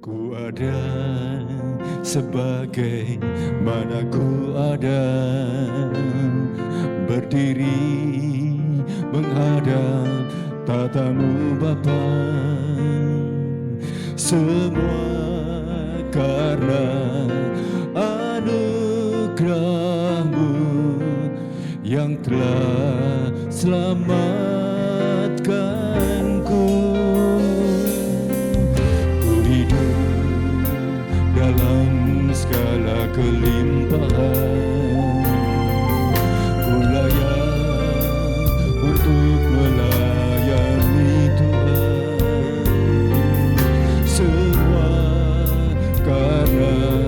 Ku ada sebagai mana ku ada, berdiri menghadap tatamu Bapa. Semua karena anugerah-Mu yang telah selamatkanku. Ku hidup dalam segala kelimpahan, ku layak untuk melayani Tuhan. Semua karena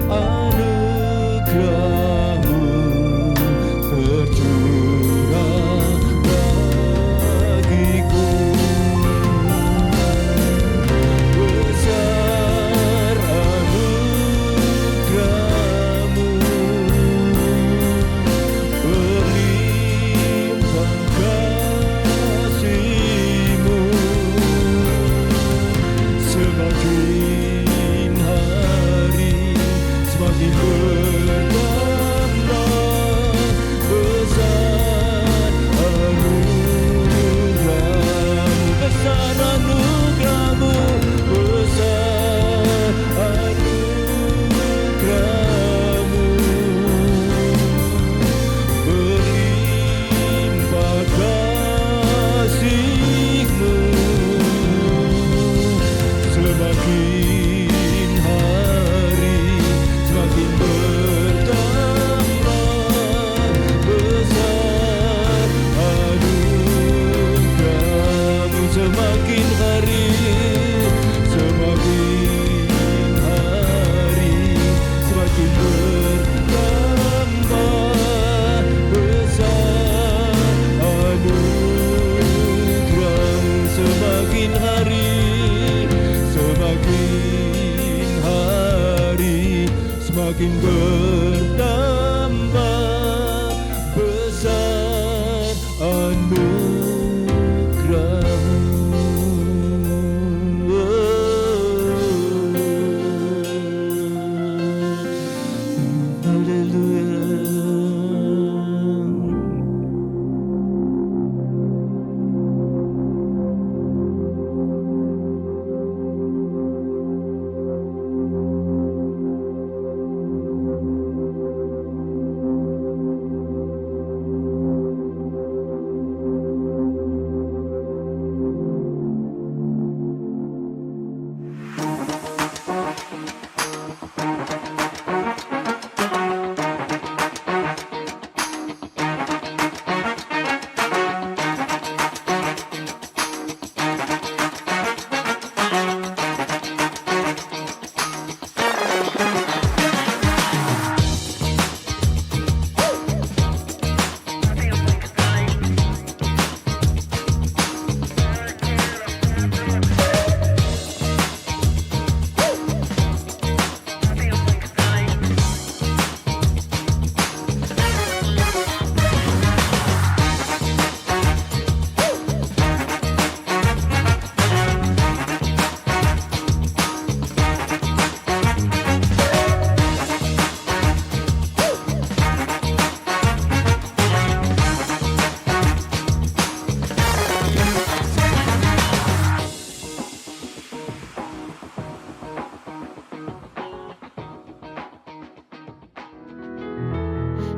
anugerah-Mu tercurah bagiku. Besar anugerah-Mu, berlimpah kasih-Mu. Semakin hari semakin bertambah besar anugerah-Mu, besar anugerah-Mu, besar anugerah-Mu, berlimpah kasih-Mu. Semakin hari semakin bertambah besar anugerah-Mu. Semakin hari semakin bertambah besar anugerah-Mu. Semakin hari semakin bertambah besar anugerah-Mu. Haleluya.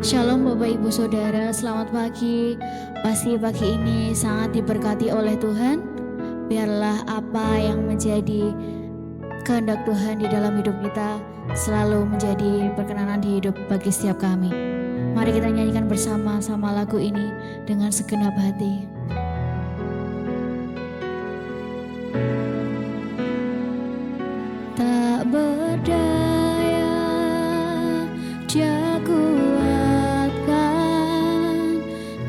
Shalom Bapak Ibu Saudara, selamat pagi. Pasti pagi ini sangat diberkati oleh Tuhan. Biarlah apa yang menjadi kehendak Tuhan di dalam hidup kita selalu menjadi perkenanan di hidup bagi setiap kami. Mari kita nyanyikan bersama-sama lagu ini dengan segenap hati. Tak berdaya Dia kuatkan,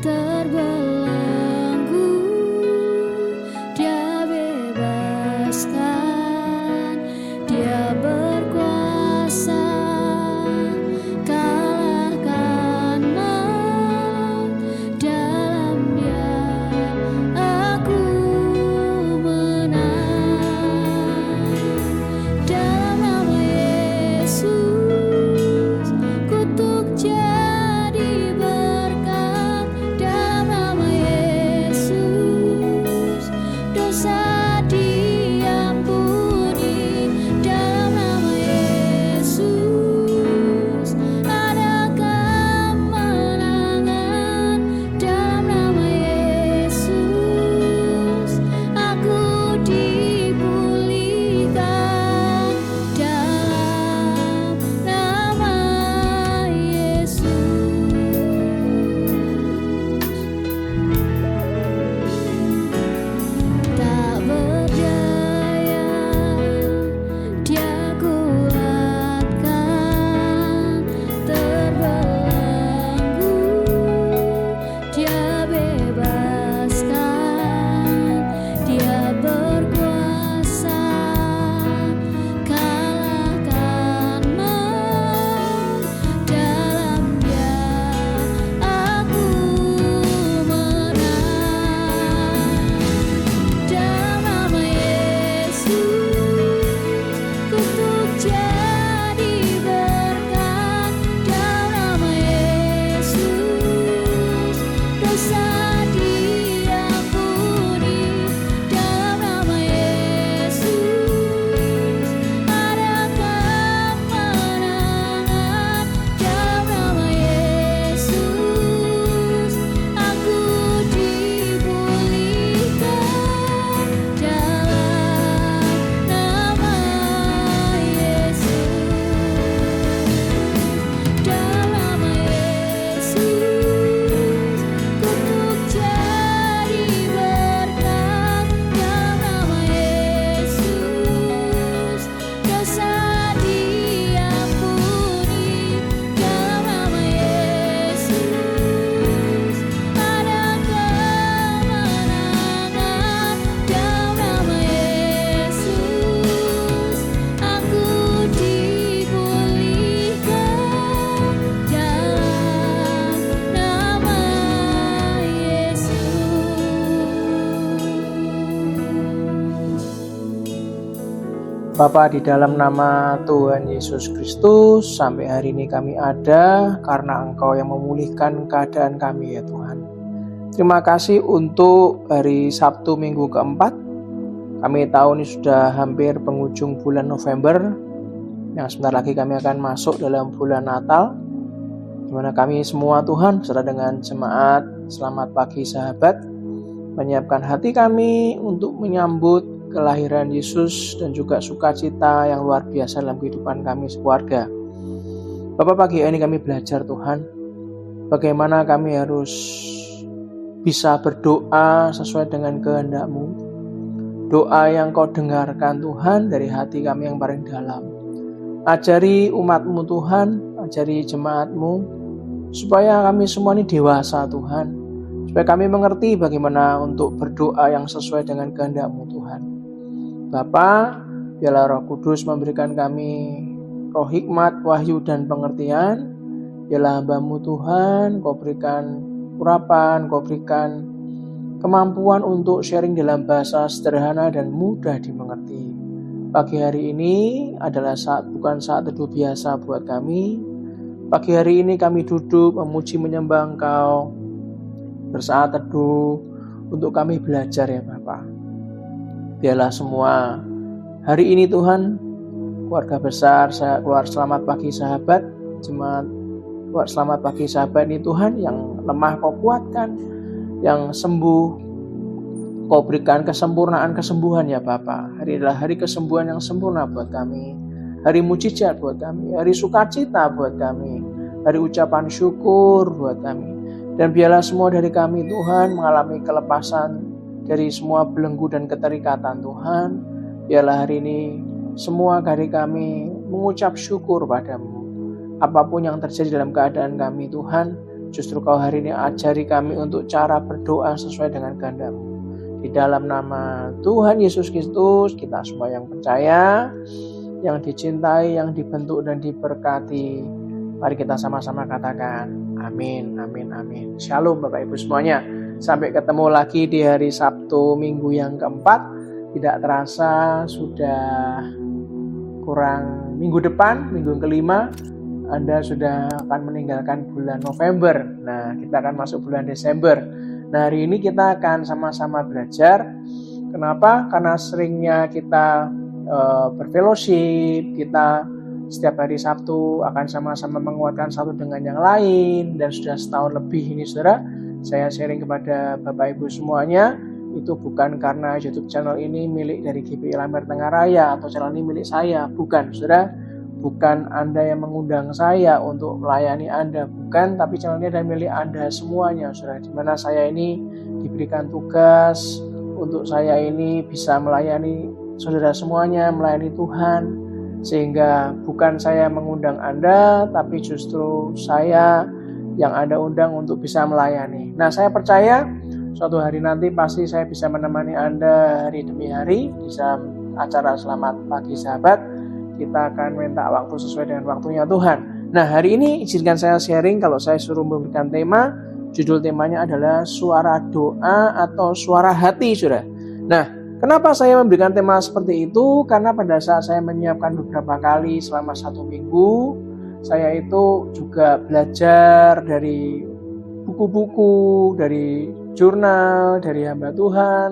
terbelenggu Dia bebaskan, Dia berkuasa, kalahkan maut, dalam Dia aku menang. Bapa, di dalam nama Tuhan Yesus Kristus, sampai hari ini kami ada karena Engkau yang memulihkan keadaan kami ya Tuhan. Terima kasih untuk hari Sabtu minggu keempat. Kami tahu ini sudah hampir penghujung bulan November, yang sebentar lagi kami akan masuk dalam bulan Natal, di mana kami semua Tuhan beserta dengan jemaat Selamat Pagi Sahabat menyiapkan hati kami untuk menyambut kelahiran Yesus dan juga sukacita yang luar biasa dalam kehidupan kami sekeluarga. Bapak, pagi ini kami belajar Tuhan, bagaimana kami harus bisa berdoa sesuai dengan kehendak-Mu. Doa yang Kau dengarkan Tuhan dari hati kami yang paling dalam. Ajari umat-Mu Tuhan, ajari jemaat-Mu, supaya kami semua ini dewasa Tuhan, supaya kami mengerti bagaimana untuk berdoa yang sesuai dengan kehendak-Mu Tuhan. Bapa, biarlah Roh Kudus memberikan kami roh hikmat, wahyu, dan pengertian. Biarlah hamba-Mu Tuhan, Kau berikan urapan, Kau berikan kemampuan untuk sharing dalam bahasa sederhana dan mudah dimengerti. Pagi hari ini adalah bukan saat teduh biasa buat kami. Pagi hari ini kami duduk memuji menyembah Engkau, bersaat teduh untuk kami belajar ya Bapa. Biarlah semua hari ini Tuhan, keluarga besar keluar Selamat Pagi Sahabat, jemaat keluar Selamat Pagi Sahabat ini Tuhan, yang lemah Kau kuatkan, yang sembuh Kau berikan kesembuhan ya Bapa. Hari adalah hari kesembuhan yang sempurna buat kami, hari mujizat buat kami, hari sukacita buat kami, hari ucapan syukur buat kami. Dan biarlah semua dari kami Tuhan mengalami kelepasan dari semua belenggu dan keterikatan Tuhan. Biarlah hari ini semua dari kami mengucap syukur padamu. Apapun yang terjadi dalam keadaan kami Tuhan, justru Kau hari ini ajari kami untuk cara berdoa sesuai dengan kehendak-Mu. Di dalam nama Tuhan Yesus Kristus, kita semua yang percaya, yang dicintai, yang dibentuk dan diberkati, mari kita sama-sama katakan amin, amin, amin. Shalom Bapak Ibu semuanya. Sampai ketemu lagi di hari Sabtu minggu yang keempat. Tidak terasa sudah kurang minggu depan, minggu yang kelima, Anda sudah akan meninggalkan bulan November. Nah, kita akan masuk bulan Desember. Nah, hari ini kita akan sama-sama belajar. Kenapa? Karena seringnya kita berfellowship, kita setiap hari Sabtu akan sama-sama menguatkan satu dengan yang lain, dan sudah setahun lebih ini saudara, saya sharing kepada Bapak Ibu semuanya, itu bukan karena YouTube channel ini milik dari GPI Lamber Tengah Raya atau channel ini milik saya, bukan saudara. Bukan Anda yang mengundang saya untuk melayani Anda, bukan, tapi channel ini adalah milik Anda semuanya saudara, di mana saya ini diberikan tugas untuk saya ini bisa melayani saudara semuanya, melayani Tuhan. Sehingga bukan saya mengundang Anda, tapi justru saya yang Anda undang untuk bisa melayani. Nah, saya percaya suatu hari nanti pasti saya bisa menemani Anda hari demi hari di acara Selamat Pagi Sahabat. Kita akan minta waktu sesuai dengan waktunya Tuhan. Nah, hari ini izinkan saya sharing, kalau saya suruh memberikan tema, judul temanya adalah suara doa atau suara hati, saudara. Nah, kenapa saya memberikan tema seperti itu? Karena pada saat saya menyiapkan beberapa kali selama 1 minggu, saya itu juga belajar dari buku-buku, dari jurnal, dari hamba Tuhan,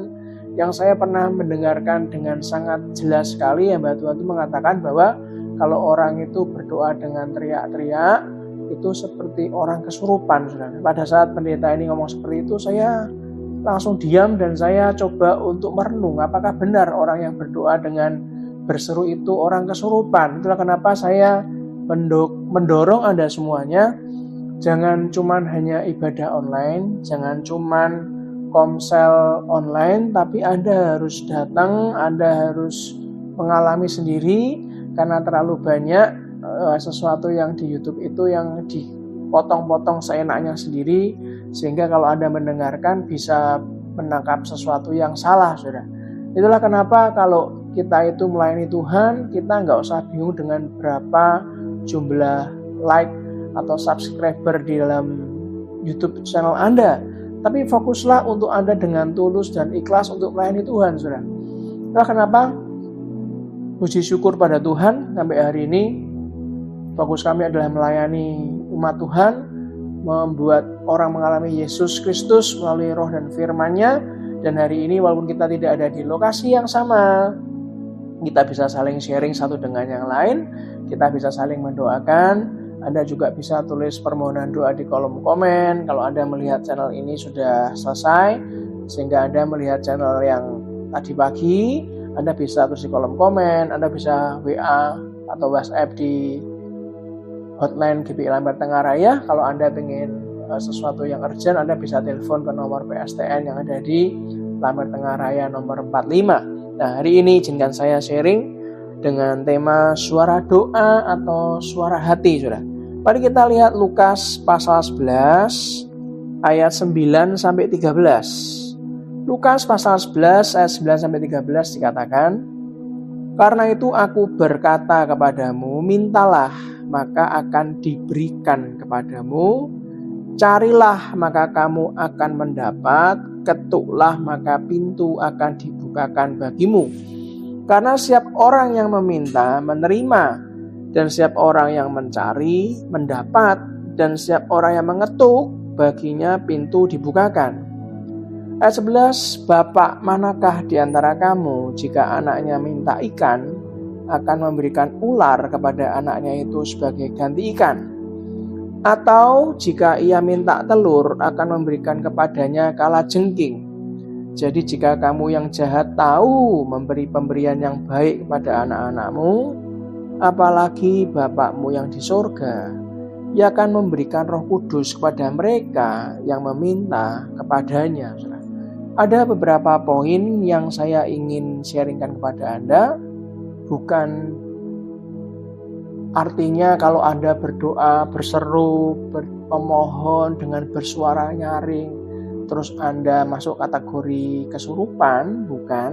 yang saya pernah mendengarkan dengan sangat jelas sekali. Hamba Tuhan itu mengatakan bahwa kalau orang itu berdoa dengan teriak-teriak, itu seperti orang kesurupan. Pada saat pendeta ini ngomong seperti itu, saya langsung diam dan saya coba untuk merenung, apakah benar orang yang berdoa dengan berseru itu orang kesurupan. Itulah kenapa saya mendorong Anda semuanya, jangan cuman hanya ibadah online, jangan cuman komsel online, tapi Anda harus datang, Anda harus mengalami sendiri, karena terlalu banyak sesuatu yang di YouTube itu yang dipotong-potong seenaknya sendiri, sehingga kalau Anda mendengarkan bisa menangkap sesuatu yang salah, saudara. Itulah kenapa kalau kita itu melayani Tuhan, kita nggak usah bingung dengan berapa jumlah like atau subscriber di dalam YouTube channel Anda. Tapi fokuslah untuk Anda dengan tulus dan ikhlas untuk melayani Tuhan, saudara. Itulah kenapa Puji syukur pada Tuhan, sampai hari ini fokus kami adalah melayani umat Tuhan, membuat orang mengalami Yesus Kristus melalui roh dan firman-Nya. Dan hari ini walaupun kita tidak ada di lokasi yang sama, kita bisa saling sharing satu dengan yang lain, kita bisa saling mendoakan. Anda juga bisa tulis permohonan doa di kolom komen. Kalau Anda melihat channel ini sudah selesai, sehingga Anda melihat channel yang tadi pagi, Anda bisa tulis di kolom komen. Anda bisa WA atau WhatsApp di hotline GPI Lambert Tenggaraya. Kalau Anda ingin sesuatu yang urgent, Anda bisa telepon ke nomor PSTN yang ada di Lambert Tenggaraya nomor 45. Nah, hari ini izinkan saya sharing dengan tema suara doa atau suara hati, Saudara. Mari kita lihat Lukas pasal 11 ayat 9 sampai 13. Lukas pasal 11 ayat 9 sampai 13 dikatakan, "Karena itu aku berkata kepadamu, mintalah maka akan diberikan kepadamu, carilah maka kamu akan mendapat, ketuklah maka pintu akan dibukakan bagimu. Karena setiap orang yang meminta menerima, dan setiap orang yang mencari mendapat, dan setiap orang yang mengetuk baginya pintu dibukakan." Ayat 11, "Bapak manakah di antara kamu jika anaknya minta ikan, akan memberikan ular kepada anaknya itu sebagai ganti ikan? Atau jika ia minta telur, akan memberikan kepadanya kalajengking? Jadi jika kamu yang jahat tahu memberi pemberian yang baik kepada anak-anakmu, apalagi Bapakmu yang di sorga, Ia akan memberikan Roh Kudus kepada mereka yang meminta kepadanya." Ada beberapa poin yang saya ingin sharingkan kepada Anda. Bukan artinya kalau Anda berdoa, berseru, memohon dengan bersuara nyaring, terus Anda masuk kategori kesurupan, bukan.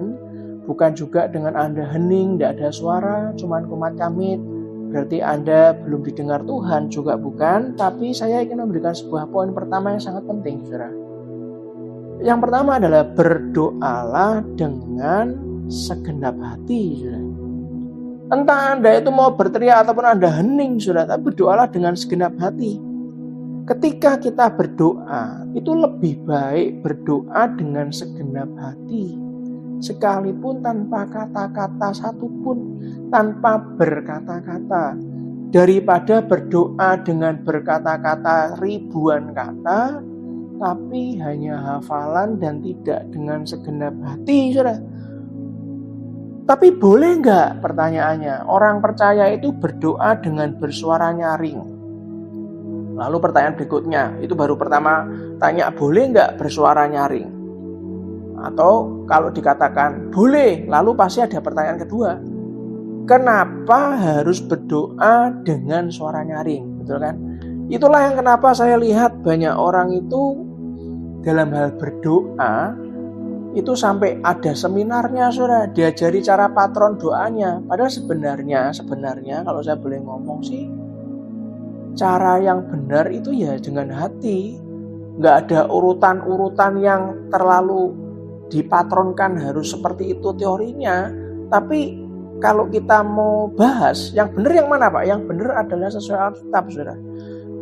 Bukan juga dengan Anda hening, tidak ada suara, cuman kumat kamit, berarti Anda belum didengar Tuhan, juga bukan. Tapi saya ingin memberikan sebuah poin pertama yang sangat penting, Saudara. Yang pertama adalah berdoalah dengan segenap hati, Saudara. Entah Anda itu mau berteriak ataupun Anda hening, Saudara, tapi berdoalah dengan segenap hati. Ketika kita berdoa, itu lebih baik berdoa dengan segenap hati, sekalipun tanpa kata-kata satupun, tanpa berkata-kata, daripada berdoa dengan berkata-kata ribuan kata, tapi hanya hafalan dan tidak dengan segenap hati, Saudara. Tapi boleh nggak, pertanyaannya, orang percaya itu berdoa dengan bersuara nyaring? Lalu pertanyaan berikutnya, itu baru pertama tanya, boleh nggak bersuara nyaring? Atau kalau dikatakan boleh, lalu pasti ada pertanyaan kedua, kenapa harus berdoa dengan suara nyaring? Betul kan? Itulah yang kenapa saya lihat banyak orang itu dalam hal berdoa itu sampai ada seminarnya, Saudara, diajari cara patron doanya. Padahal sebenarnya kalau saya boleh ngomong sih, cara yang benar itu ya dengan hati. Nggak ada urutan-urutan yang terlalu dipatronkan harus seperti itu teorinya. Tapi kalau kita mau bahas, yang benar yang mana, Pak? Yang benar adalah sesuai Alkitab, Saudara.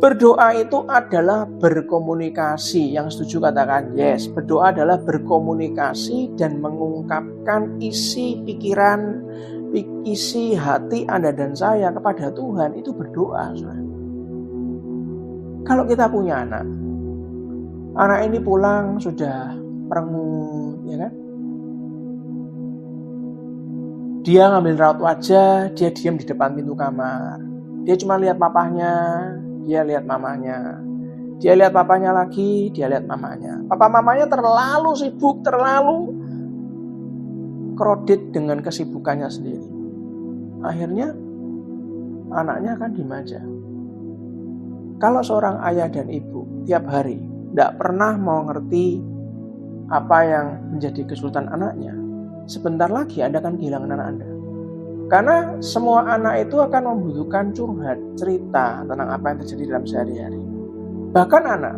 Berdoa itu adalah berkomunikasi. Yang setuju katakan yes. Berdoa adalah berkomunikasi dan mengungkapkan isi pikiran, isi hati Anda dan saya kepada Tuhan. Itu berdoa, Saudara. Kalau kita punya anak ini pulang sudah merengut, ya kan? Dia ngambil raut wajah, dia diam di depan pintu kamar. Dia cuma lihat papahnya, dia lihat mamanya. Dia lihat papanya lagi, dia lihat mamanya. Papa mamanya terlalu sibuk, terlalu kredit dengan kesibukannya sendiri. Akhirnya anaknya akan dimanja. Kalau seorang ayah dan ibu tiap hari tidak pernah mau ngerti apa yang menjadi kesulitan anaknya, sebentar lagi Anda akan kehilangan anak Anda. Karena semua anak itu akan membutuhkan curhat, cerita tentang apa yang terjadi dalam sehari-hari. Bahkan anak,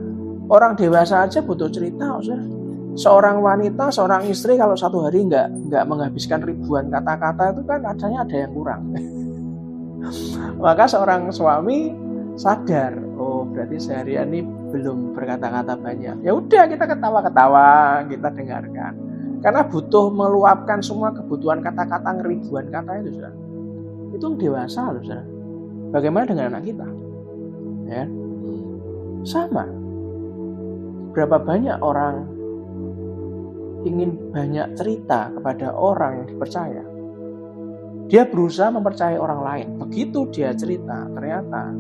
orang dewasa aja butuh cerita, Saudara. Seorang wanita, seorang istri kalau satu hari nggak menghabiskan ribuan kata-kata itu kan adanya ada yang kurang. Maka seorang suami sadar, oh berarti seharian ini belum berkata-kata banyak. Ya udah kita ketawa-ketawa, kita dengarkan. Karena butuh meluapkan semua kebutuhan kata-kata ribuan kata itu, saudara. Itu dewasa loh, saudara. Bagaimana dengan anak kita? Ya, sama. Berapa banyak orang ingin banyak cerita kepada orang yang dipercaya. Dia berusaha mempercayai orang lain. Begitu dia cerita, ternyata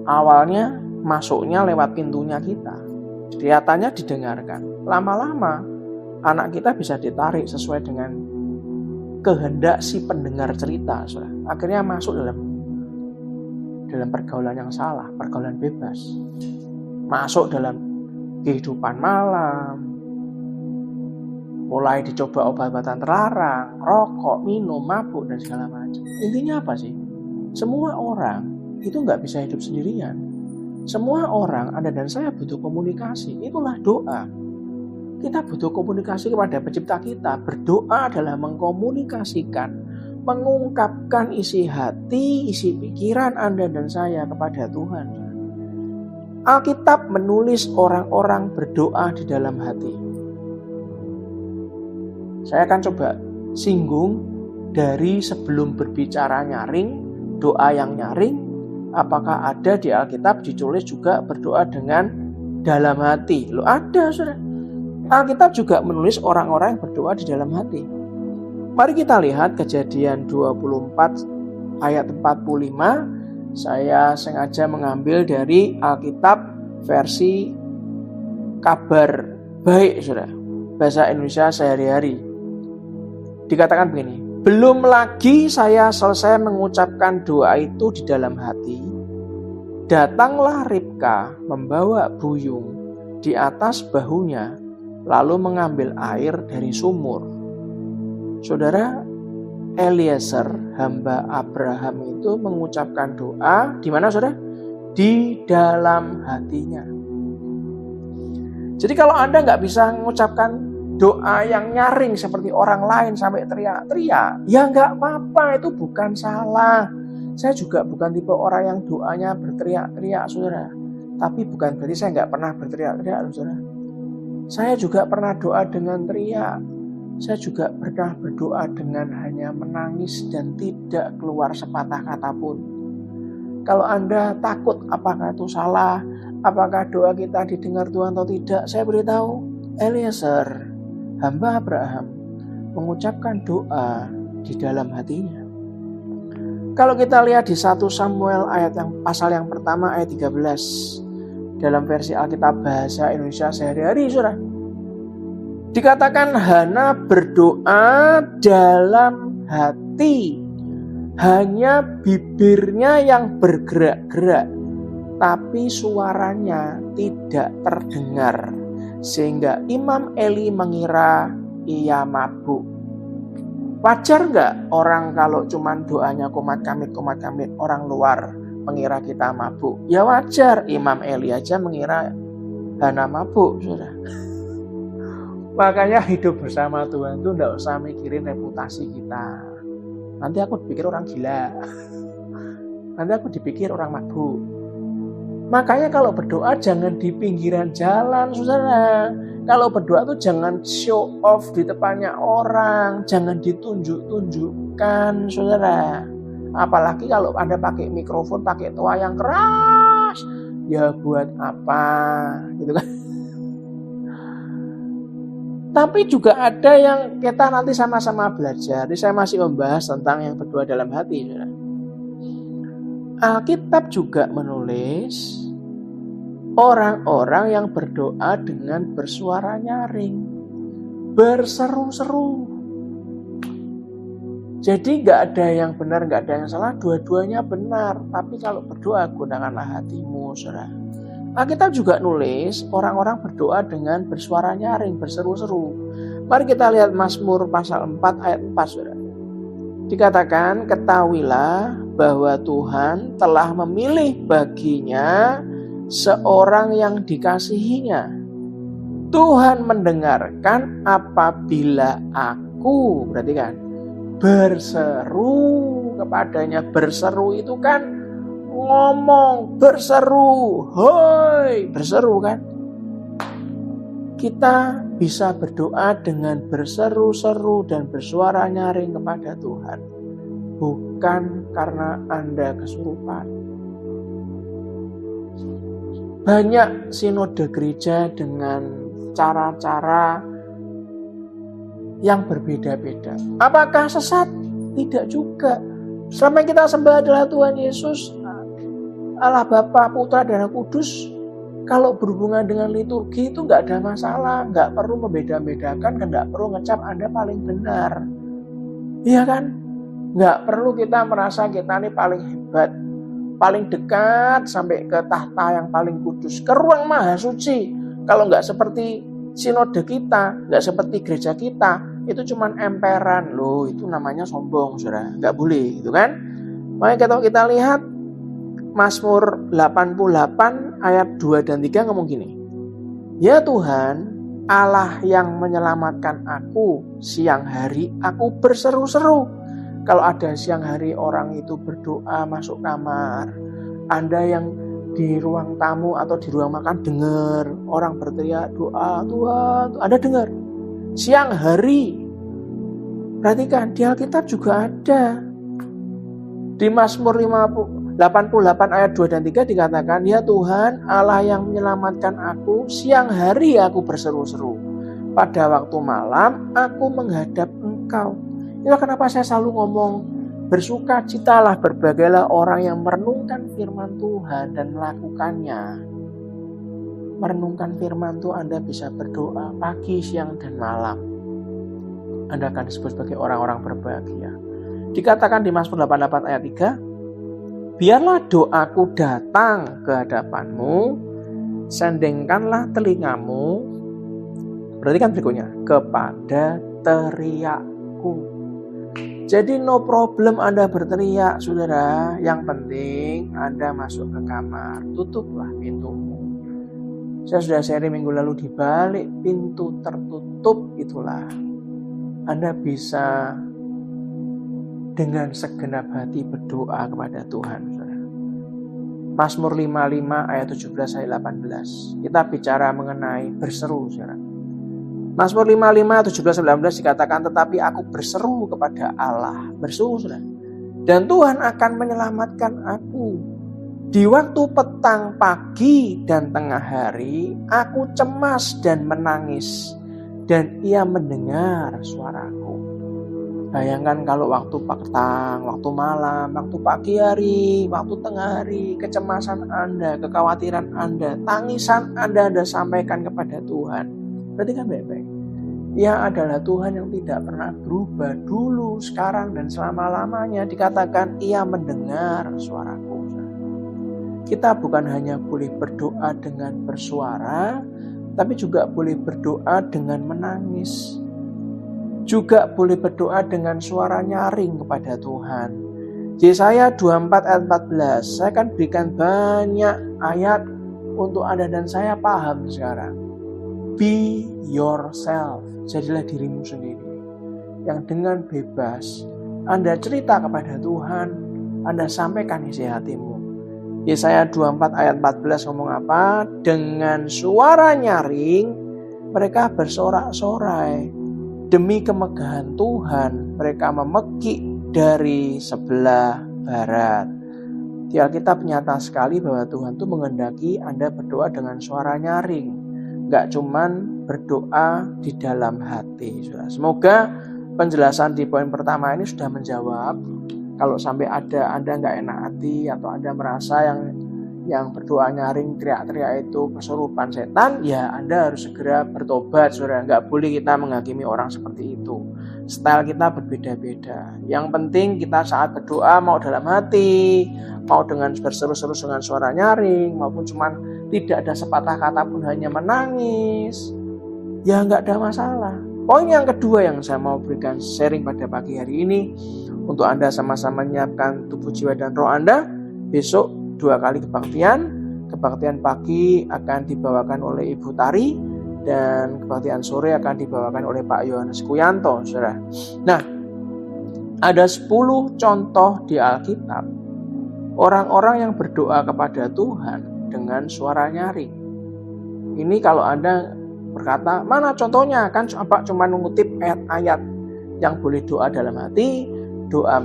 awalnya masuknya lewat pintunya kita. Kelihatannya didengarkan. Lama-lama anak kita bisa ditarik sesuai dengan kehendak si pendengar cerita. Akhirnya masuk dalam pergaulan yang salah, pergaulan bebas. Masuk dalam kehidupan malam, mulai dicoba obat-obatan terlarang, rokok, minum, mabuk, dan segala macam. Intinya apa sih? Semua orang itu nggak bisa hidup sendirian. Semua orang, Anda dan saya butuh komunikasi. Itulah doa. Kita butuh komunikasi kepada pencipta kita. Berdoa adalah mengkomunikasikan, mengungkapkan isi hati, isi pikiran Anda dan saya kepada Tuhan. Alkitab menulis orang-orang berdoa di dalam hati. Saya akan coba singgung dari sebelum berbicara nyaring, doa yang nyaring, apakah ada di Alkitab ditulis juga berdoa dengan dalam hati? Loh ada, saudara. Alkitab juga menulis orang-orang yang berdoa di dalam hati. Mari kita lihat Kejadian 24 ayat 45. Saya sengaja mengambil dari Alkitab versi Kabar Baik, saudara. Bahasa Indonesia sehari-hari. Dikatakan begini, belum lagi saya selesai mengucapkan doa itu di dalam hati, datanglah Ribka membawa buyung di atas bahunya, lalu mengambil air dari sumur. Saudara, Eliezer, hamba Abraham itu mengucapkan doa, di mana saudara? Di dalam hatinya. Jadi kalau Anda nggak bisa mengucapkan doa yang nyaring seperti orang lain sampai teriak-teriak, ya nggak apa-apa, itu bukan salah. Saya juga bukan tipe orang yang doanya berteriak-teriak, saudara. Tapi bukan berarti saya nggak pernah berteriak-teriak, saudara. Saya juga pernah doa dengan teriak. Saya juga pernah berdoa dengan hanya menangis dan tidak keluar sepatah kata pun. Kalau Anda takut apakah itu salah, apakah doa kita didengar Tuhan atau tidak, saya beritahu, Eliezer, hamba Abraham, mengucapkan doa di dalam hatinya. Kalau kita lihat di 1 Samuel pasal yang pertama ayat 13 dalam versi Alkitab bahasa Indonesia sehari-hari, saudara. Dikatakan Hana berdoa dalam hati, hanya bibirnya yang bergerak-gerak, tapi suaranya tidak terdengar. Sehingga Imam Eli mengira ia mabuk. Wajar nggak orang kalau cuman doanya komat kamit, orang luar mengira kita mabuk? Ya wajar, Imam Eli aja mengira Hana mabuk, saudara. Makanya hidup bersama Tuhan itu nggak usah mikirin reputasi kita. Nanti aku dipikir orang gila. Nanti aku dipikir orang mabuk. Makanya kalau berdoa jangan di pinggiran jalan, saudara. Kalau berdoa tuh jangan show off di depannya orang, jangan ditunjuk-tunjukkan, saudara. Apalagi kalau Anda pakai mikrofon, pakai toa yang keras, ya buat apa, gitu kan? Tapi juga ada yang kita nanti sama-sama belajar. Jadi saya masih membahas tentang yang berdoa dalam hati, saudara. Alkitab juga menulis orang-orang yang berdoa dengan bersuara nyaring, berseru-seru. Jadi gak ada yang benar, gak ada yang salah, dua-duanya benar. Tapi kalau berdoa gunakanlah hatimu, saudara. Alkitab juga nulis orang-orang berdoa dengan bersuara nyaring, berseru-seru. Mari kita lihat Mazmur pasal 4 ayat 4, saudara. Dikatakan, ketahuilah bahwa Tuhan telah memilih baginya seorang yang dikasihinya. Tuhan mendengarkan apabila aku, berarti kan, berseru kepadanya. Berseru itu kan ngomong, berseru, hoi, berseru kan. Kita bisa berdoa dengan berseru-seru dan bersuara nyaring kepada Tuhan, bukan karena Anda kesurupan. Banyak sinode gereja dengan cara-cara yang berbeda-beda. Apakah sesat? Tidak juga. Selama yang kita sembah adalah Tuhan Yesus, Allah Bapa, Putra, dan Roh Kudus. Kalau berhubungan dengan liturgi itu nggak ada masalah, nggak perlu membeda-bedakan, nggak perlu ngecap Anda paling benar, iya kan? Nggak perlu kita merasa kita ini paling hebat, paling dekat sampai ke tahta yang paling kudus, ke ruang maha suci. Kalau nggak seperti sinode kita, nggak seperti gereja kita, itu cuman emperan loh, itu namanya sombong, saudara, nggak boleh, itu kan? Makanya kalau kita lihat Mazmur 88 ayat 2 dan 3 ngomong gini. Ya Tuhan, Allah yang menyelamatkan aku, siang hari aku berseru-seru. Kalau ada siang hari orang itu berdoa masuk kamar, Anda yang di ruang tamu atau di ruang makan dengar orang berteriak doa Tuhan, Anda dengar. Siang hari, perhatikan di Alkitab juga ada. Di Mazmur 88 ayat 2 dan 3 dikatakan, ya Tuhan Allah yang menyelamatkan aku, siang hari aku berseru-seru. Pada waktu malam aku menghadap Engkau. Itulah kenapa saya selalu ngomong, bersukacitalah, berbagailah orang yang merenungkan firman Tuhan dan melakukannya. Merenungkan firman Tuhan, Anda bisa berdoa pagi, siang, dan malam. Anda akan disebut sebagai orang-orang berbahagia. Dikatakan di Mazmur 88 ayat 3, biarlah doaku datang ke hadapanmu, sendengkanlah telingamu, berarti kan berikutnya, kepada teriakku. Jadi no problem Anda berteriak, saudara. Yang penting Anda masuk ke kamar, tutuplah pintumu. Saya sudah sharing minggu lalu, di balik pintu tertutup itulah Anda bisa dengan segenap hati berdoa kepada Tuhan. Mazmur 55 ayat 17 ayat 18. Kita bicara mengenai berseru, saudara. Mazmur 55 17 19 dikatakan, tetapi aku berseru kepada Allah, berseru, saudara, dan Tuhan akan menyelamatkan aku. Di waktu petang, pagi, dan tengah hari, aku cemas dan menangis, dan Ia mendengar suaraku. Bayangkan kalau waktu petang, waktu malam, waktu pagi hari, waktu tengah hari, kecemasan Anda, kekhawatiran Anda, tangisan Anda sampaikan kepada Tuhan. Berarti kan baik-baik. Ia adalah Tuhan yang tidak pernah berubah, dulu, sekarang, dan selama-lamanya. Dikatakan Ia mendengar suaraku. Kita bukan hanya boleh berdoa dengan bersuara, tapi juga boleh berdoa dengan menangis. Juga boleh berdoa dengan suara nyaring kepada Tuhan. Yesaya 24 ayat 14. Saya akan berikan banyak ayat untuk Anda dan saya paham sekarang. Be yourself. Jadilah dirimu sendiri. Yang dengan bebas Anda cerita kepada Tuhan, Anda sampaikan isi hatimu. Yesaya 24 ayat 14 ngomong apa? Dengan suara nyaring mereka bersorak-sorai. Demi kemegahan Tuhan, mereka memekik dari sebelah barat. Di Alkitab nyata sekali bahwa Tuhan itu menghendaki Anda berdoa dengan suara nyaring. Gak cuman berdoa di dalam hati. Semoga penjelasan di poin pertama ini sudah menjawab. Kalau sampai ada Anda gak enak hati atau Anda merasa yang berdoa nyaring teriak-teriak itu kesurupan setan, ya Anda harus segera bertobat, saudara. Nggak boleh kita menghakimi orang seperti itu. Style kita berbeda-beda. Yang penting kita saat berdoa mau dalam hati, mau dengan berseru-seru dengan suara nyaring, maupun cuman tidak ada sepatah kata pun hanya menangis, ya nggak ada masalah. Poin yang kedua yang saya mau berikan sharing pada pagi hari ini, untuk Anda sama-sama menyiapkan tubuh, jiwa, dan roh Anda, besok 2 kali kebaktian. Kebaktian pagi akan dibawakan oleh Ibu Tari, dan kebaktian sore akan dibawakan oleh Pak Yohanes Kuyanto, saudara. Nah, ada 10 contoh di Alkitab orang-orang yang berdoa kepada Tuhan dengan suara nyaring. Ini kalau Anda berkata, mana contohnya? Kan cuma mengutip ayat-ayat yang boleh doa dalam hati, doa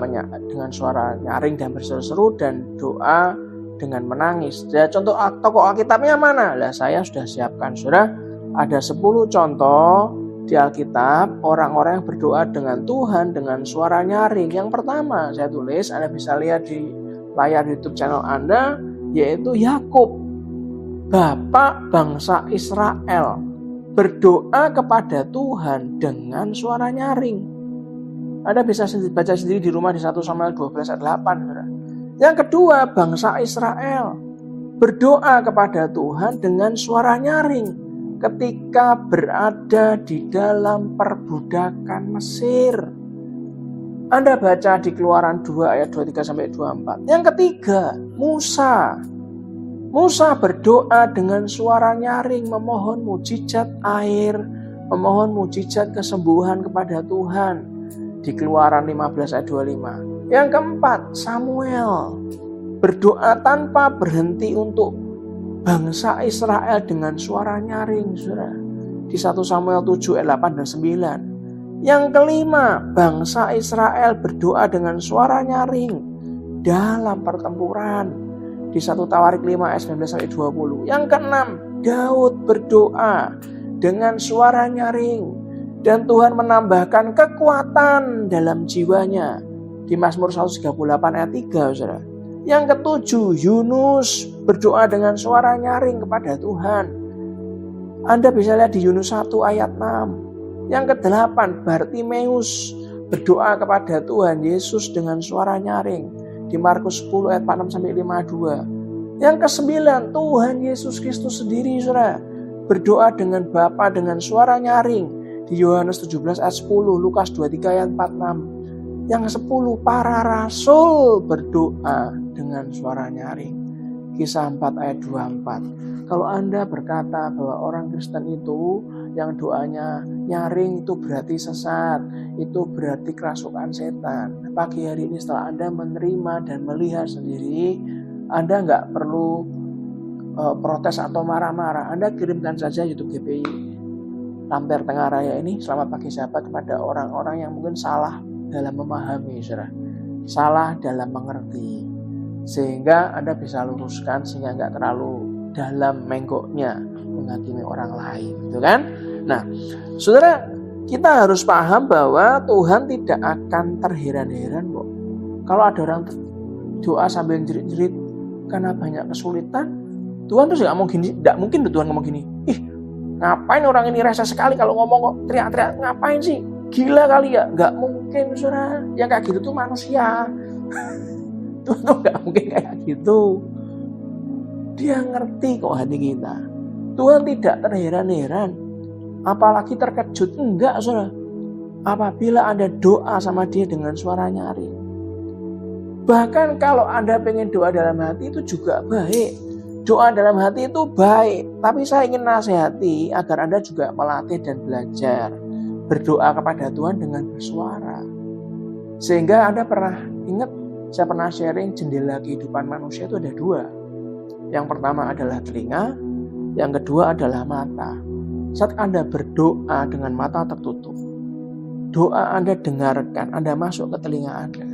dengan suara nyaring dan berseru-seru, dan doa dengan menangis. Ya, contoh tokoh Alkitabnya mana? Lah, saya sudah siapkan, saudara. Ada 10 contoh di Alkitab orang-orang yang berdoa dengan Tuhan dengan suara nyaring. Yang pertama saya tulis, Anda bisa lihat di layar YouTube channel Anda, yaitu Yakub, bapak bangsa Israel, berdoa kepada Tuhan dengan suara nyaring. Anda bisa baca sendiri di rumah di 1 Samuel 12 ayat 8. Saudara. Yang kedua, bangsa Israel berdoa kepada Tuhan dengan suara nyaring ketika berada di dalam perbudakan Mesir. Anda baca di Keluaran 2 ayat 23-24. Yang ketiga, Musa. Musa berdoa dengan suara nyaring memohon mujizat air, memohon mujizat kesembuhan kepada Tuhan di Keluaran 15 ayat 25. Yang keempat, Samuel berdoa tanpa berhenti untuk bangsa Israel dengan suara nyaring, saudara. Di 1 Samuel 7 ayat 8 dan 9. Yang kelima, bangsa Israel berdoa dengan suara nyaring dalam pertempuran. Di 1 Tawarik 5 ayat 19 sampai 20. Yang keenam, Daud berdoa dengan suara nyaring dan Tuhan menambahkan kekuatan dalam jiwanya. Di Mazmur 138 ayat 3, saudara. Yang ketujuh, Yunus berdoa dengan suara nyaring kepada Tuhan. Anda bisa lihat di Yunus 1 ayat 6. Yang kedelapan, Bartimeus berdoa kepada Tuhan Yesus dengan suara nyaring di Markus 10 ayat 46-52. Yang kesembilan, Tuhan Yesus Kristus sendiri, saudara, berdoa dengan Bapa dengan suara nyaring di Yohanes 17 ayat 10, Lukas 23 ayat 46. Yang 10, para rasul berdoa dengan suara nyaring. Kisah 4 ayat 24. Kalau Anda berkata bahwa orang Kristen itu yang doanya nyaring itu berarti sesat, itu berarti kerasukan setan. Pagi hari ini setelah Anda menerima dan melihat sendiri, Anda nggak perlu protes atau marah-marah. Anda kirimkan saja YouTube GPI Lampir Tengah Raya ini, selamat pagi sahabat, kepada orang-orang yang mungkin salah dalam memahami, saudara, salah dalam mengerti, sehingga Anda bisa luruskan sehingga nggak terlalu dalam menggoknya menghakimi orang lain, gitu kan? Nah, saudara, kita harus paham bahwa Tuhan tidak akan terheran-heran kok kalau ada orang doa sambil jerit-jerit karena banyak kesulitan. Tuhan tuh tidak mungkin Tuhan ngomong gini, ih ngapain orang ini rese sekali kalau ngomong kok teriak-teriak, ngapain sih, gila kali ya? Nggak mungkin, saudara. Yang kayak gitu tuh manusia. Tuhan tuh nggak mungkin kayak gitu. Dia ngerti kok hati kita. Tuhan tidak terheran-heran, apalagi terkejut. Enggak, saudara. Apabila Anda doa sama dia dengan suara nyaring. Bahkan kalau Anda pengen doa dalam hati itu juga baik. Doa dalam hati itu baik. Tapi saya ingin nasihati agar Anda juga melatih dan belajar berdoa kepada Tuhan dengan bersuara. Sehingga Anda pernah ingat, saya pernah sharing jendela kehidupan manusia itu ada 2. Yang pertama adalah telinga, yang kedua adalah mata. Saat Anda berdoa dengan mata tertutup, doa Anda dengarkan, Anda masuk ke telinga Anda,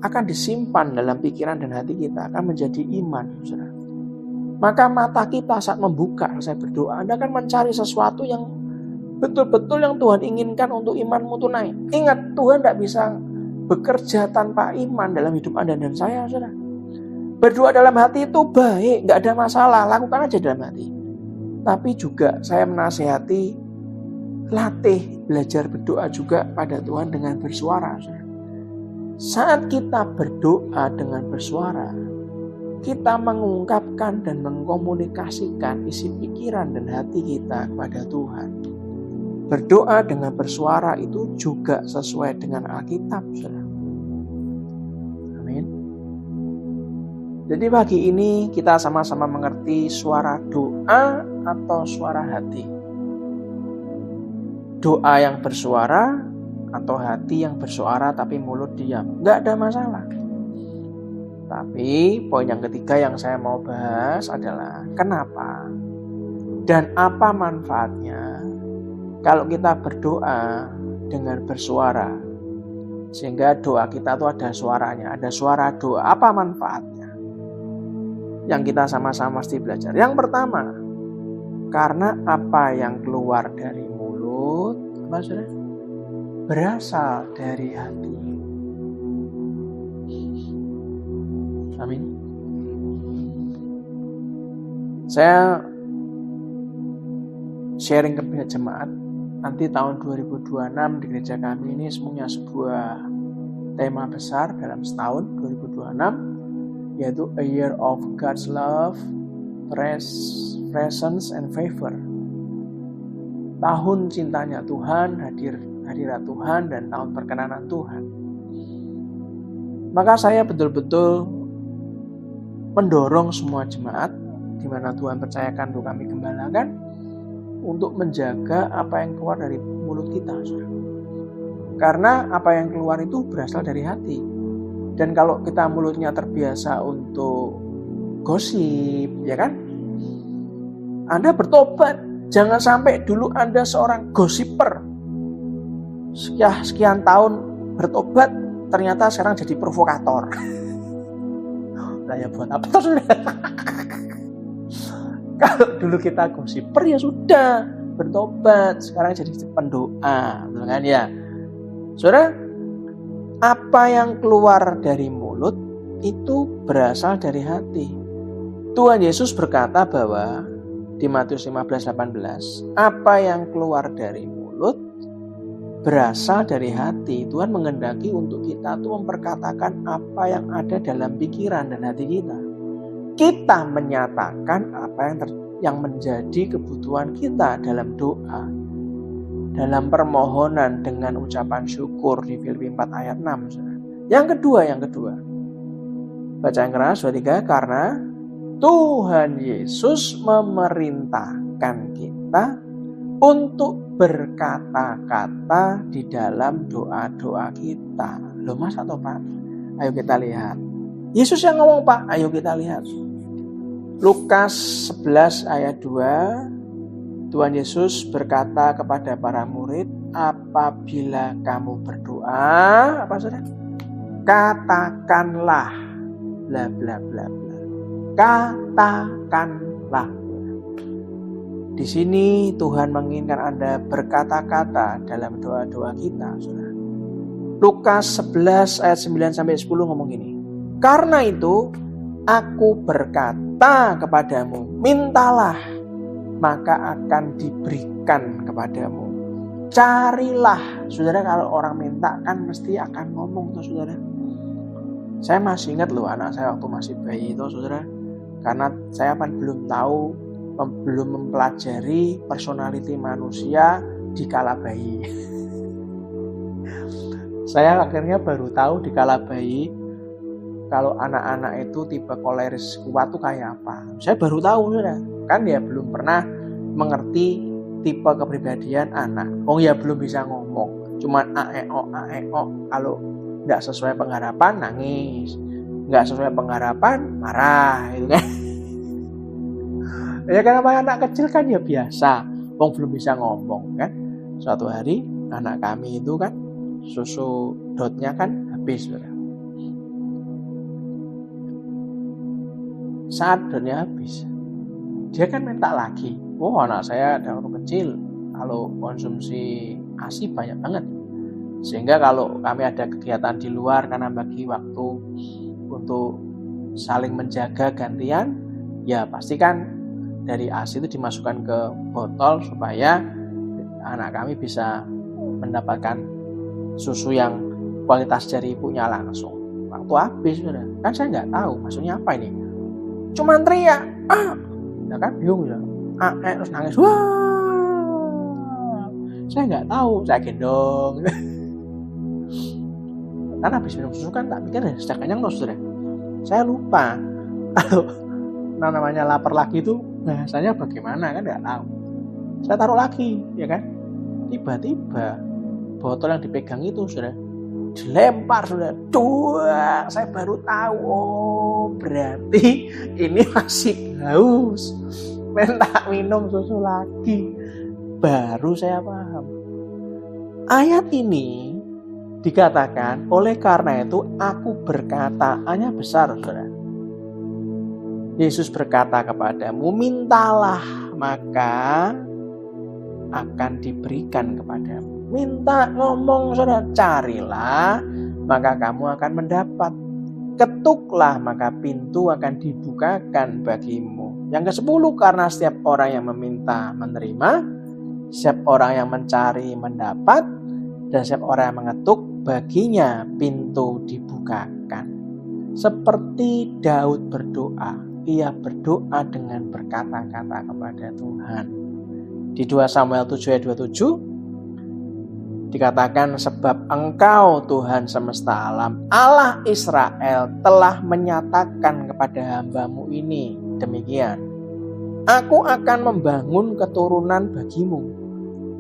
akan disimpan dalam pikiran dan hati kita, akan menjadi iman, saudara. Maka mata kita saat membuka, saya berdoa, Anda akan mencari sesuatu yang betul-betul yang Tuhan inginkan untuk imanmu tunai. Ingat, Tuhan tidak bisa bekerja tanpa iman dalam hidup Anda dan saya, saudara. Berdoa dalam hati itu baik, nggak ada masalah, lakukan aja dalam hati. Tapi juga saya menasihati, latih, belajar berdoa juga pada Tuhan dengan bersuara. Saat kita berdoa dengan bersuara, kita mengungkapkan dan mengkomunikasikan isi pikiran dan hati kita kepada Tuhan. Berdoa dengan bersuara itu juga sesuai dengan Alkitab, saudara. Amin. Jadi pagi ini kita sama-sama mengerti suara doa atau suara hati. doa yang bersuara atau hati yang bersuara tapi mulut diam. Nggak ada masalah. Tapi poin yang ketiga yang saya mau bahas adalah kenapa dan apa manfaatnya kalau kita berdoa dengan bersuara, sehingga doa kita itu ada suaranya, ada suara doa. Apa manfaatnya? Yang kita sama-sama mesti belajar. Yang pertama, karena apa yang keluar dari mulut, apa saudara? Berasal dari hati. Amin. Saya sharing ke pihak jemaat. Nanti tahun 2026 di gereja kami ini punya sebuah tema besar dalam setahun 2026, yaitu A Year of God's Love, Presence and Favor. Tahun cintanya Tuhan, hadirat Tuhan, dan tahun perkenanan Tuhan. Maka saya betul-betul mendorong semua jemaat di mana Tuhan percayakan untuk kami gembalakan untuk menjaga apa yang keluar dari mulut kita, saudara. Karena apa yang keluar itu berasal dari hati. Dan kalau kita mulutnya terbiasa untuk gosip, ya kan? Anda bertobat. Jangan sampai dulu Anda seorang gosiper. Sekian tahun bertobat, ternyata sekarang jadi provokator. Nah ya buat apa saudara? Kalau dulu kita gosiper ya sudah bertobat, sekarang jadi pendoa, betul kan ya? Saudara, apa yang keluar dari mulut itu berasal dari hati. Tuhan Yesus berkata bahwa di Matius 15:18, apa yang keluar dari mulut berasal dari hati. Tuhan menghendaki untuk kita tuh memperkatakan apa yang ada dalam pikiran dan hati kita. Kita menyatakan apa yang menjadi kebutuhan kita dalam doa, dalam permohonan dengan ucapan syukur di Filipi 4 ayat 6. Yang kedua, baca yang keras, 2-3, karena Tuhan Yesus memerintahkan kita untuk berkata-kata di dalam doa-doa kita. Loh mas atau Pak? Ayo kita lihat. Yesus yang ngomong Pak, ayo kita lihat. Lukas 11 ayat 2, Tuhan Yesus berkata kepada para murid, apabila kamu berdoa, apa saudara? Katakanlah bla bla bla bla. Katakanlah. Di sini Tuhan menginginkan Anda berkata-kata dalam doa-doa kita, saudara. Lukas 11 ayat 9 sampai 10 ngomong gini. Karena itu aku berkata kepadamu, mintalah, maka akan diberikan kepadamu. Carilah. Saudara, kalau orang minta kan mesti akan ngomong tuh saudara. Saya masih ingat loh anak saya waktu masih bayi itu saudara. Karena saya kan belum tahu, belum mempelajari personality manusia di kala bayi. Saya akhirnya baru tahu di kala bayi kalau anak-anak itu tipe koleris kuat tuh kayak apa. Saya baru tahu saudara. Kan ya belum pernah mengerti tipe kepribadian anak. Oh ya belum bisa ngomong. Cuman aeo. Kalau nggak sesuai pengharapan nangis. Nggak sesuai pengharapan marah gitu kan. Ya karena anak kecil kan ya biasa. Wong belum bisa ngomong kan. Suatu hari anak kami itu kan susu dotnya kan habis saudara. Saat dotnya habis, dia kan minta lagi. Oh anak saya dari waktu kecil kalau konsumsi ASI banyak banget. Sehingga kalau kami ada kegiatan di luar karena bagi waktu untuk saling menjaga gantian, ya pastikan dari ASI itu dimasukkan ke botol supaya anak kami bisa mendapatkan susu yang kualitas dari ibunya langsung. Waktu habis sudah, kan saya nggak tahu maksudnya apa ini. Cuman teriak, ya kan bingung ya. Terus nangis, wah. Saya nggak tahu, saya gendong. Karena habis minum susu kan tak pikir ya sejak kenyang loh saudara. Saya lupa kalau namanya lapar lagi itu bahasanya bagaimana kan nggak tahu. Saya taruh lagi, ya kan. Tiba-tiba botol yang dipegang itu sudah dilempar, sudah duang. Saya baru tahu, oh berarti ini masih haus, minta minum susu lagi. Baru saya paham. Ayat ini dikatakan, oleh karena itu aku berkata, hanya besar, saudara. Yesus berkata kepadamu, mintalah maka akan diberikan kepadamu. Minta, ngomong, saudara. Carilah maka kamu akan mendapat. Ketuklah maka pintu akan dibukakan bagimu. Yang ke-10, karena setiap orang yang meminta menerima, setiap orang yang mencari mendapat, dan setiap orang yang mengetuk baginya pintu dibukakan. Seperti Daud berdoa, ia berdoa dengan berkata-kata kepada Tuhan. Di 2 Samuel 7 ayat 27 dikatakan, sebab Engkau Tuhan semesta alam, Allah Israel telah menyatakan kepada hamba-Mu ini demikian, aku akan membangun keturunan bagimu.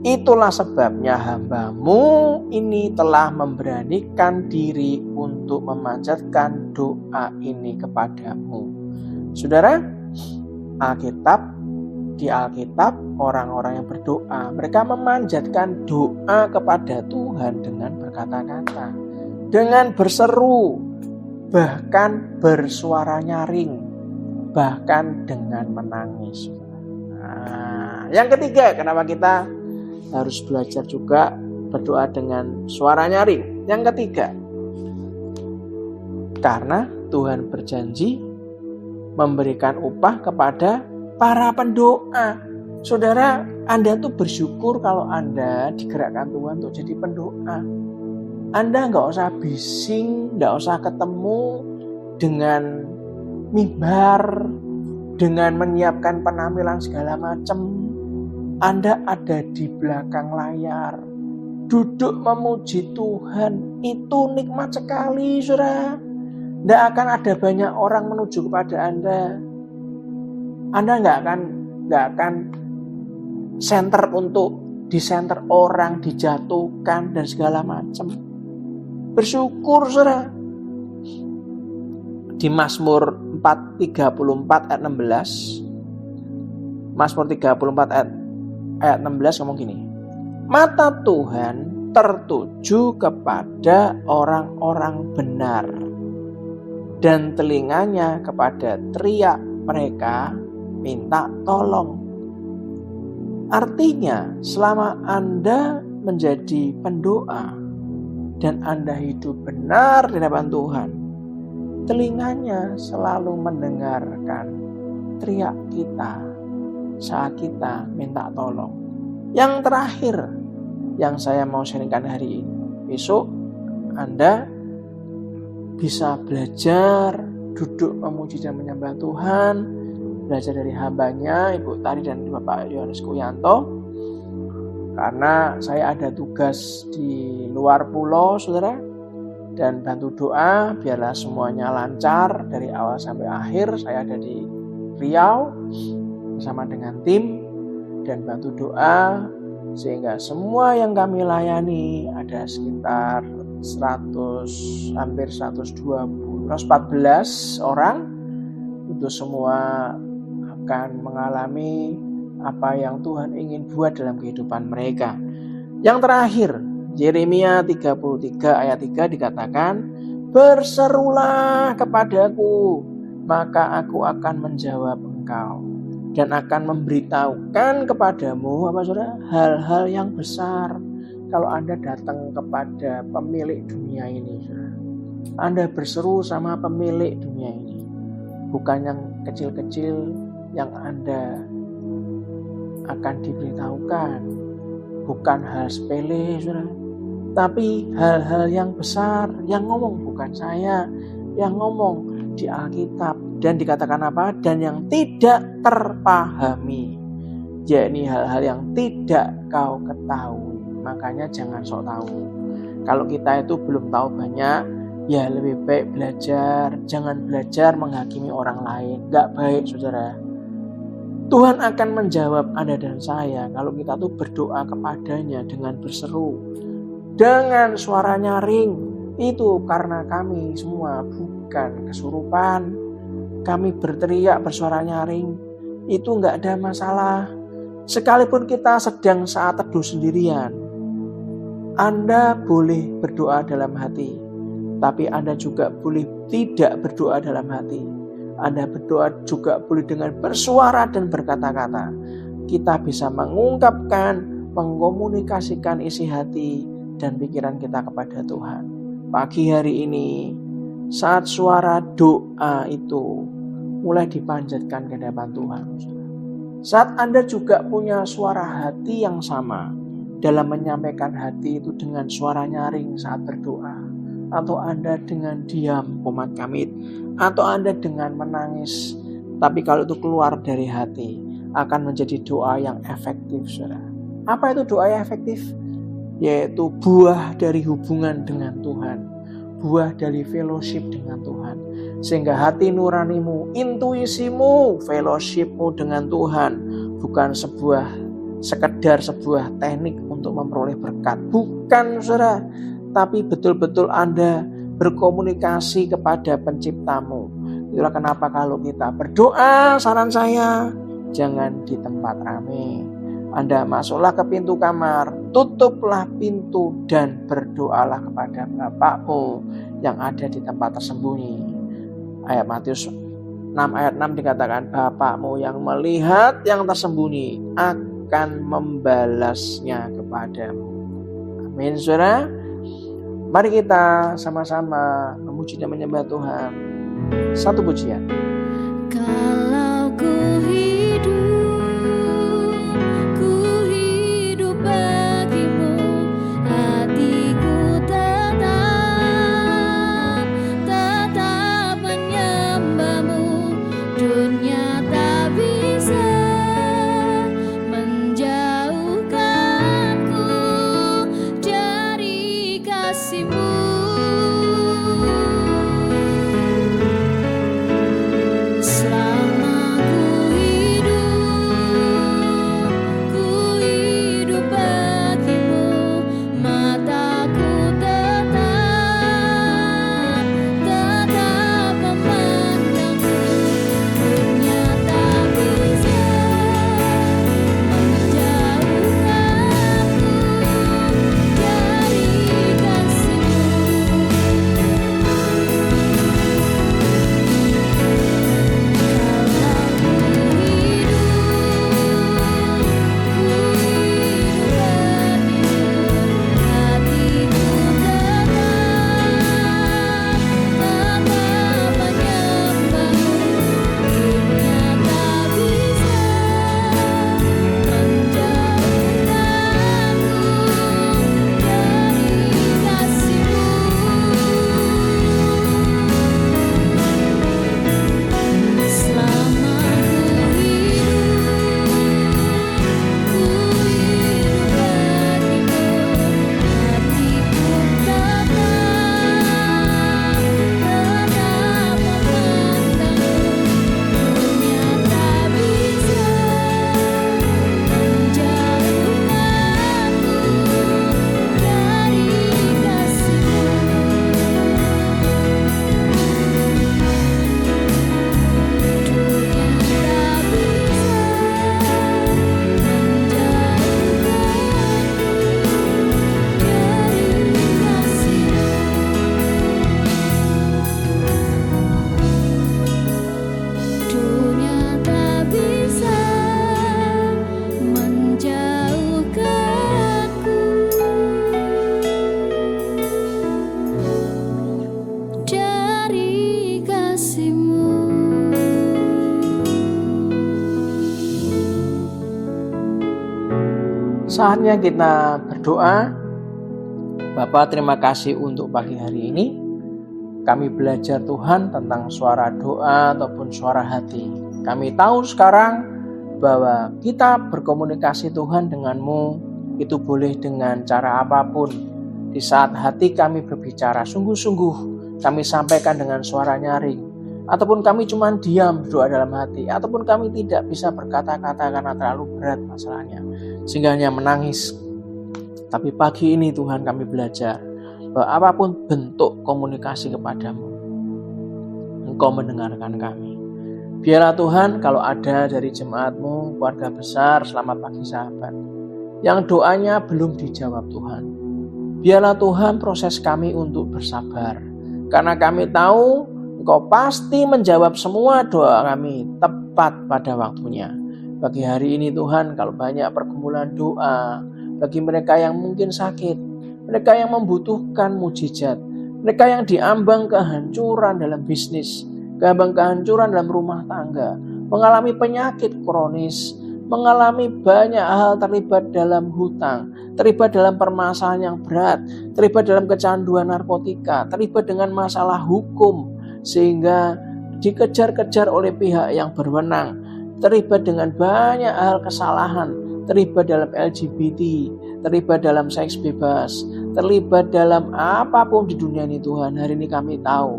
Itulah sebabnya hamba-Mu ini telah memberanikan diri untuk memanjatkan doa ini kepadamu. Saudara, di Alkitab orang-orang yang berdoa, mereka memanjatkan doa kepada Tuhan dengan berkata-kata, dengan berseru, bahkan bersuara nyaring, bahkan dengan menangis. Nah, yang ketiga, kenapa kita harus belajar juga berdoa dengan suara nyaring? Yang ketiga, karena Tuhan berjanji memberikan upah kepada para pendoa. Saudara, Anda tuh bersyukur kalau Anda digerakkan Tuhan untuk jadi pendoa. Anda nggak usah bising, nggak usah ketemu dengan mimbar, dengan menyiapkan penampilan segala macam. Anda ada di belakang layar, duduk memuji Tuhan, itu nikmat sekali, saudara. Tidak akan ada banyak orang menuju kepada Anda. Anda nggak akan center untuk disenter orang, dijatuhkan dan segala macam. Bersyukur, saudara. Di Mazmur 34 ayat 16, Mazmur 34 ayat 16 ngomong gini, mata Tuhan tertuju kepada orang-orang benar, dan telinganya kepada teriak mereka minta tolong. Artinya, selama Anda menjadi pendoa dan Anda hidup benar di hadapan Tuhan, telinganya selalu mendengarkan teriak kita saat kita minta tolong. Yang terakhir yang saya mau sharingkan hari ini, besok Anda bisa belajar duduk memuji dan menyembah Tuhan, belajar dari hambanya Ibu Tari dan Bapak Yohanes Kuyanto, karena saya ada tugas di luar pulau, saudara, dan bantu doa biarlah semuanya lancar dari awal sampai akhir. Saya ada di Riau bersama dengan tim dan bantu doa sehingga semua yang kami layani, ada sekitar 114 orang, itu semua akan mengalami apa yang Tuhan ingin buat dalam kehidupan mereka. Yang terakhir, Yeremia 33 ayat 3 dikatakan, berserulah kepadaku, maka aku akan menjawab engkau dan akan memberitahukan kepadamu apa saudara, hal-hal yang besar. Kalau Anda datang kepada pemilik dunia ini, saudara, Anda berseru sama pemilik dunia ini, bukan yang kecil-kecil yang Anda akan diberitahukan, bukan hal sepele, saudara, tapi hal-hal yang besar. Yang ngomong bukan saya, yang ngomong di Alkitab. Dan dikatakan apa? Dan yang tidak terpahami, yakni hal-hal yang tidak kau ketahui. Makanya jangan sok tahu. Kalau kita itu belum tahu banyak, ya lebih baik belajar. Jangan belajar menghakimi orang lain, gak baik, saudara. Tuhan akan menjawab Anda dan saya kalau kita tuh berdoa kepadanya dengan berseru, dengan suara nyaring. Itu karena kami semua bukan kesurupan. Kami berteriak bersuara nyaring, itu enggak ada masalah. Sekalipun kita sedang saat teduh sendirian, Anda boleh berdoa dalam hati, tapi Anda juga boleh tidak berdoa dalam hati. Anda berdoa juga boleh dengan bersuara dan berkata-kata. Kita bisa mengungkapkan, mengkomunikasikan isi hati dan pikiran kita kepada Tuhan. Pagi hari ini, saat suara doa itu mulai dipanjatkan ke hadapan Tuhan, saat Anda juga punya suara hati yang sama dalam menyampaikan hati itu dengan suara nyaring saat berdoa, atau Anda dengan diam komat kamit, atau Anda dengan menangis, tapi kalau itu keluar dari hati akan menjadi doa yang efektif, saudara. Apa itu doa yang efektif? Yaitu buah dari hubungan dengan Tuhan, buah dari fellowship dengan Tuhan, sehingga hati nuranimu, intuisimu, fellowshipmu dengan Tuhan bukan sekedar sebuah teknik untuk memperoleh berkat, bukan, saudara, tapi betul-betul Anda berkomunikasi kepada penciptamu. Itulah kenapa kalau kita berdoa, saran saya, jangan di tempat ramai. Anda masuklah ke pintu kamar, tutuplah pintu dan berdoalah kepada Bapakmu yang ada di tempat tersembunyi. Ayat Matius 6 ayat 6 dikatakan, Bapakmu yang melihat yang tersembunyi akan membalasnya kepadamu. Amin, saudara. Mari kita sama-sama memuji dan menyembah Tuhan. Satu pujian. Kalau ku hidup bagimu, hatiku tetap menyembahmu. Dunia tak bisa menjauhkanku dari kasih-Mu. Selama ku hidup bagimu, mataku tetap memandangmu. Dunia tak bisa menjauhkanku dari kasih-Mu. Dunia tak bisa menjauhkanku dari kasih-Mu. Saatnya kita berdoa. Bapa, terima kasih untuk pagi hari ini. Kami belajar Tuhan tentang suara doa ataupun suara hati. Kami tahu sekarang bahwa kita berkomunikasi Tuhan dengan-Mu itu boleh dengan cara apapun. Di saat hati kami berbicara sungguh-sungguh, kami sampaikan dengan suara nyaring. ataupun kami cuma diam berdoa dalam hati, ataupun kami tidak bisa berkata-kata karena terlalu berat masalahnya, sehingga hanya menangis. Tapi pagi ini Tuhan kami belajar bahwa apapun bentuk komunikasi kepadamu, Engkau mendengarkan kami. Biarlah Tuhan kalau ada dari jemaat-Mu, keluarga besar, selamat pagi sahabat, yang doanya belum dijawab Tuhan. Biarlah Tuhan proses kami untuk bersabar, karena kami tahu Engkau pasti menjawab semua doa kami tepat pada waktunya. Bagi hari ini Tuhan, kalau banyak pergumulan doa, bagi mereka yang mungkin sakit, mereka yang membutuhkan mujizat, mereka yang diambang kehancuran dalam bisnis, kehancuran dalam rumah tangga, mengalami penyakit kronis, mengalami banyak hal, terlibat dalam hutang, terlibat dalam permasalahan yang berat, terlibat dalam kecanduan narkotika, terlibat dengan masalah hukum, sehingga dikejar-kejar oleh pihak yang berwenang, terlibat dengan banyak hal kesalahan, terlibat dalam LGBT, terlibat dalam seks bebas, terlibat dalam apapun di dunia ini Tuhan. Hari ini kami tahu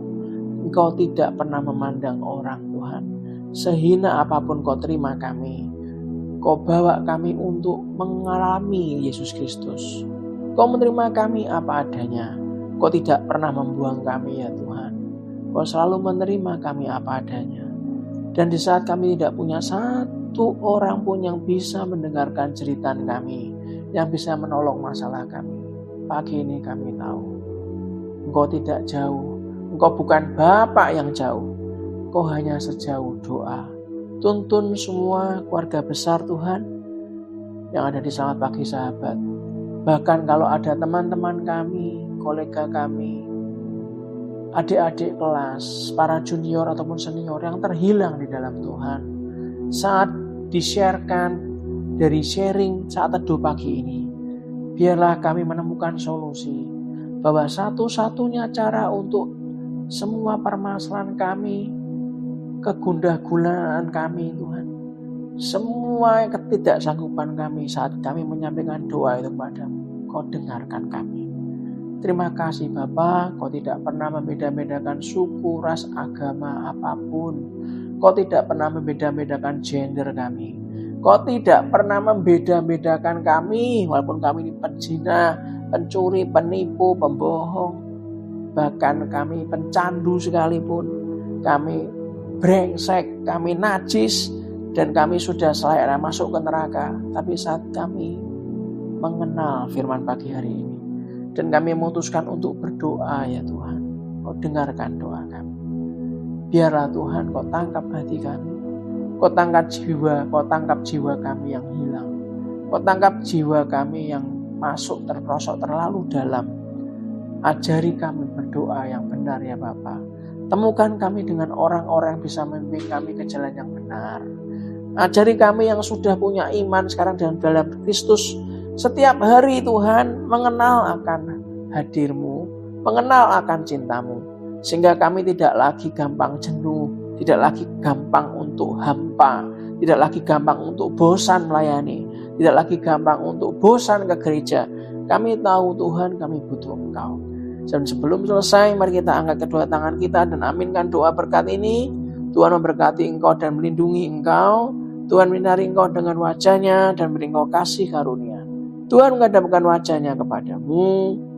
Engkau tidak pernah memandang orang Tuhan. Sehina apapun Kau terima kami. Kau bawa kami untuk mengalami Yesus Kristus. Kau menerima kami apa adanya. Kau tidak pernah membuang kami ya Tuhan. Kau selalu menerima kami apa adanya. Dan di saat kami tidak punya satu orang pun yang bisa mendengarkan jeritan kami, yang bisa menolong masalah kami, pagi ini kami tahu Engkau tidak jauh. Engkau bukan Bapa yang jauh. Engkau hanya sejauh doa. Tuntun semua keluarga besar Tuhan yang ada di Selamat Pagi Sahabat. Bahkan kalau ada teman-teman kami, kolega kami, adik-adik kelas, para junior ataupun senior yang terhilang di dalam Tuhan, saat di-sharekan dari sharing saat teduh pagi ini, biarlah kami menemukan solusi bahwa satu-satunya cara untuk semua permasalahan kami, kegundah-gulaan kami Tuhan, semua ketidaksanggupan kami saat kami menyampaikan doa itu padamu, Kau dengarkan kami. Terima kasih Bapa, Kau tidak pernah membeda-bedakan suku, ras, agama apapun. Kau tidak pernah membeda-bedakan gender kami. Kau tidak pernah membeda-bedakan kami, walaupun kami ini penzina, pencuri, penipu, pembohong, bahkan kami pencandu sekalipun, kami brengsek, kami najis, dan kami sudah selayaknya masuk ke neraka. Tapi saat kami mengenal firman pagi hari ini, dan kami memutuskan untuk berdoa ya Tuhan, Kau dengarkan doa kami. Biarlah Tuhan Kau tangkap hati kami, Kau tangkap jiwa kami yang hilang, Kau tangkap jiwa kami yang masuk terperosok terlalu dalam. Ajari kami berdoa yang benar ya Bapa. Temukan kami dengan orang-orang yang bisa memimpin kami ke jalan yang benar. Ajari kami yang sudah punya iman sekarang dalam Kristus, setiap hari Tuhan mengenal akan hadir-Mu, mengenal akan cinta-Mu, sehingga kami tidak lagi gampang jenuh, tidak lagi gampang untuk hampa, tidak lagi gampang untuk bosan melayani, tidak lagi gampang untuk bosan ke gereja. Kami tahu Tuhan kami butuh Engkau. Dan sebelum selesai, mari kita angkat kedua tangan kita dan aminkan doa berkat ini. Tuhan memberkati engkau dan melindungi engkau. Tuhan menyinari engkau dengan wajah-Nya dan beri engkau kasih karunia. Tuhan menghadapkan wajah-Nya kepadamu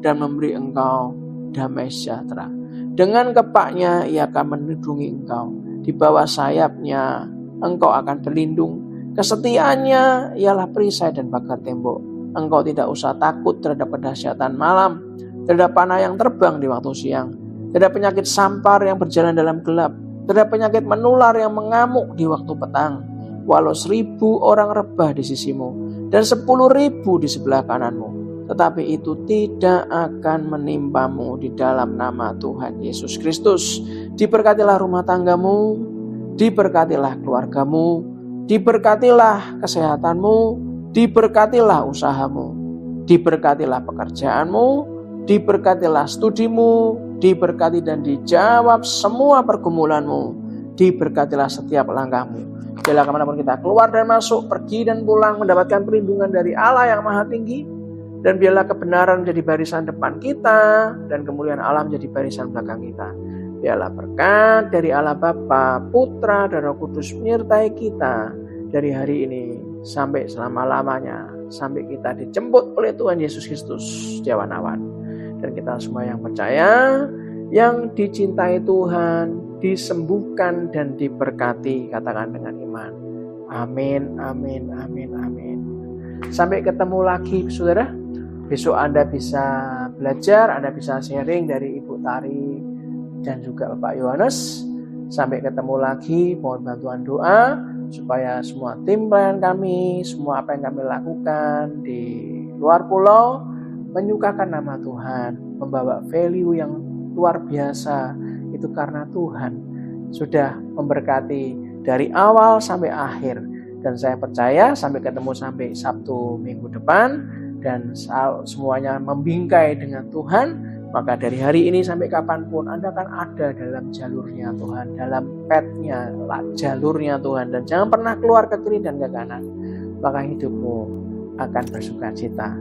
dan memberi engkau damai sejahtera. Dengan kepak-Nya Ia akan melindungi engkau. Di bawah sayap-Nya engkau akan berlindung. Kesetiaannya ialah perisai dan pagar tembok. Engkau tidak usah takut terhadap kedahsyatan malam, terhadap panah yang terbang di waktu siang, terhadap penyakit sampar yang berjalan dalam gelap, terhadap penyakit menular yang mengamuk di waktu petang. Walau 1000 orang rebah di sisimu dan 10.000 di sebelah kananmu, tetapi itu tidak akan menimpamu di dalam nama Tuhan Yesus Kristus. Diberkatilah rumah tanggamu, diberkatilah keluargamu, diberkatilah kesehatanmu, diberkatilah usahamu, diberkatilah pekerjaanmu, diberkatilah studimu, diberkati dan dijawab semua pergumulanmu, diberkatilah setiap langkahmu. Bila kemanapun kita keluar dan masuk, pergi dan pulang, mendapatkan perlindungan dari Allah yang Maha Tinggi. Dan biarlah kebenaran menjadi barisan depan kita, dan kemuliaan Allah menjadi barisan belakang kita. Biarlah berkat dari Allah Bapa, Putra, dan Roh Kudus menyertai kita dari hari ini sampai selama-lamanya, sampai kita dijemput oleh Tuhan Yesus Kristus di awan-awan. Dan kita semua yang percaya, yang dicintai Tuhan, disembuhkan dan diberkati, katakan dengan iman. Amin, amin, amin, amin. Sampai ketemu lagi saudara. Besok Anda bisa belajar, Anda bisa sharing dari Ibu Tari dan juga Bapak Yohanes. Sampai ketemu lagi, mohon bantuan doa supaya semua tim pelayan kami, semua apa yang kami lakukan di luar pulau menyukakan nama Tuhan, membawa value yang luar biasa. Itu karena Tuhan sudah memberkati dari awal sampai akhir. Dan saya percaya sampai ketemu sampai Sabtu minggu depan, dan semuanya membingkai dengan Tuhan, maka dari hari ini sampai kapanpun Anda akan ada dalam jalurnya Tuhan, dalam petnya, jalurnya Tuhan, dan jangan pernah keluar ke kiri dan ke kanan, maka hidupmu akan bersuka cita.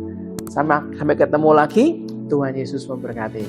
Sampai ketemu lagi, Tuhan Yesus memberkati.